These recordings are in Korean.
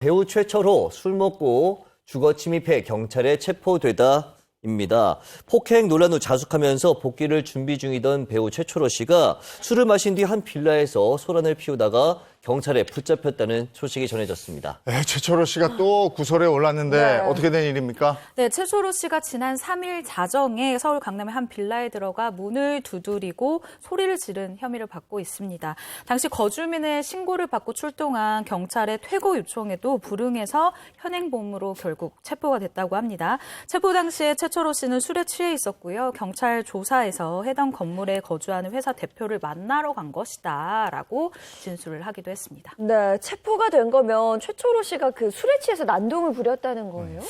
배우 최철호 술 먹고 주거 침입해 경찰에 체포되다입니다. 폭행 논란 후 자숙하면서 복귀를 준비 중이던 배우 최철호 씨가 술을 마신 뒤 한 빌라에서 소란을 피우다가 경찰에 붙잡혔다는 소식이 전해졌습니다. 네, 최철호 씨가 또 구설에 올랐는데 네. 어떻게 된 일입니까? 네, 최철호 씨가 지난 3일 자정에 서울 강남의 한 빌라에 들어가 문을 두드리고 소리를 지른 혐의를 받고 있습니다. 당시 거주민의 신고를 받고 출동한 경찰의 퇴거 요청에도 불응해서 현행범으로 결국 체포가 됐다고 합니다. 체포 당시에 최철호 씨는 술에 취해 있었고요. 경찰 조사에서 해당 건물에 거주하는 회사 대표를 만나러 간 것이다라고 진술을 하기도 했습니다. 네, 체포가 된 거면 최철호 씨가 그 술에 취해서 난동을 부렸다는 거예요?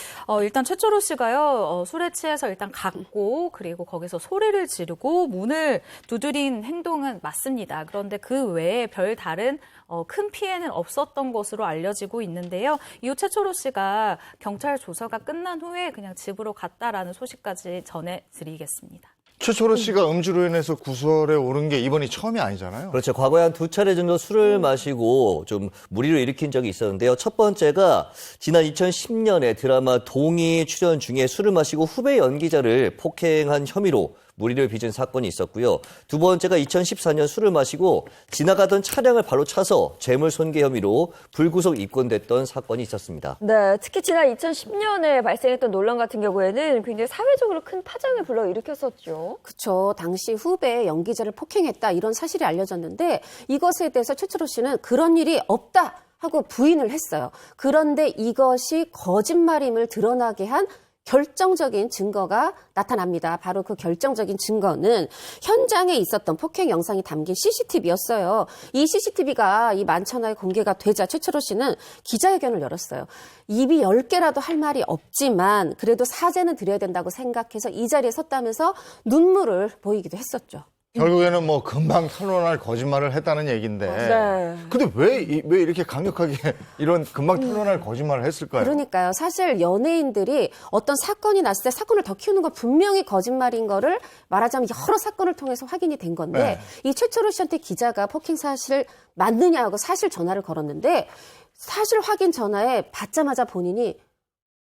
일단 최철호 씨가요, 술에 취해서 일단 갔고, 그리고 거기서 소리를 지르고 문을 두드린 행동은 맞습니다. 그런데 그 외에 별 다른 큰 피해는 없었던 것으로 알려지고 있는데요. 이후 최철호 씨가 경찰 조사가 끝난 후에 그냥 집으로 갔다라는 소식까지 전해드리겠습니다. 최철호 씨가 음주로 인해서 구설에 오른 게 이번이 처음이 아니잖아요. 그렇죠. 과거에 한 2차례 정도 술을 마시고 좀 무리를 일으킨 적이 있었는데요. 첫 번째가 지난 2010년에 드라마 동의 출연 중에 술을 마시고 후배 연기자를 폭행한 혐의로 무리를 빚은 사건이 있었고요. 두 번째가 2014년 술을 마시고 지나가던 차량을 바로 차서 재물손괴 혐의로 불구속 입건됐던 사건이 있었습니다. 네, 특히 지난 2010년에 발생했던 논란 같은 경우에는 굉장히 사회적으로 큰 파장을 불러일으켰었죠. 그렇죠. 당시 후배 연기자를 폭행했다 이런 사실이 알려졌는데 이것에 대해서 최철호 씨는 그런 일이 없다 하고 부인을 했어요. 그런데 이것이 거짓말임을 드러나게 한 결정적인 증거가 나타납니다. 바로 그 결정적인 증거는 현장에 있었던 폭행 영상이 담긴 CCTV였어요. 이 CCTV가 이 만천하에 공개가 되자 최철호 씨는 기자회견을 열었어요. 입이 10개라도 할 말이 없지만 그래도 사죄는 드려야 된다고 생각해서 이 자리에 섰다면서 눈물을 보이기도 했었죠. 결국에는 뭐 금방 탄로날 거짓말을 했다는 얘기인데. 네. 근데 왜 이렇게 강력하게 이런 금방 탄로날 거짓말을 했을까요? 그러니까요. 사실 연예인들이 어떤 사건이 났을 때 사건을 더 키우는 건 분명히 거짓말인 거를 말하자면 여러 사건을 통해서 확인이 된 건데 네. 이 최철호 씨한테 기자가 폭행 사실 맞느냐 하고 사실 전화를 걸었는데 사실 확인 전화에 받자마자 본인이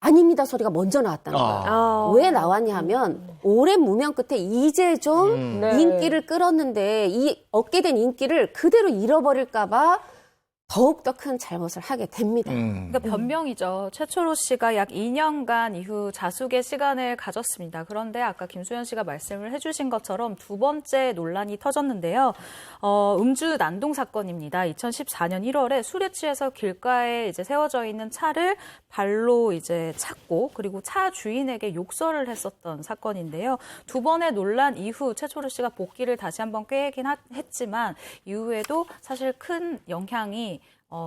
아닙니다 소리가 먼저 나왔다는 거예요. 왜 나왔냐 하면 오랜 무명 끝에 이제 좀 네. 인기를 끌었는데 이 얻게 된 인기를 그대로 잃어버릴까 봐 더욱더 큰 잘못을 하게 됩니다. 그러니까 변명이죠. 최철호 씨가 약 2년간 이후 자숙의 시간을 가졌습니다. 그런데 아까 김수현 씨가 말씀을 해주신 것처럼 두 번째 논란이 터졌는데요. 음주 난동 사건입니다. 2014년 1월에 술에 취해서 길가에 이제 세워져 있는 차를 발로 이제 찼고 그리고 차 주인에게 욕설을 했었던 사건인데요. 두 번의 논란 이후 최철호 씨가 복귀를 다시 한번 꾀긴 했지만 이후에도 사실 큰 영향이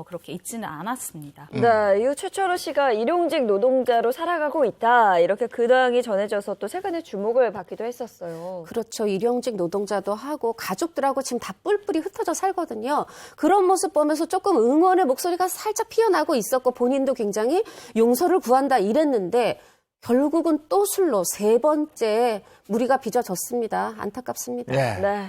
그렇게 있지는 않았습니다. 네, 이후 최철호 씨가 일용직 노동자로 살아가고 있다. 이렇게 근황이 전해져서 또 세간의 주목을 받기도 했었어요. 그렇죠. 일용직 노동자도 하고 가족들하고 지금 다 뿔뿔이 흩어져 살거든요. 그런 모습 보면서 조금 응원의 목소리가 살짝 피어나고 있었고 본인도 굉장히 용서를 구한다 이랬는데 결국은 또 술로 세 번째 무리가 빚어졌습니다. 안타깝습니다. 예. 네.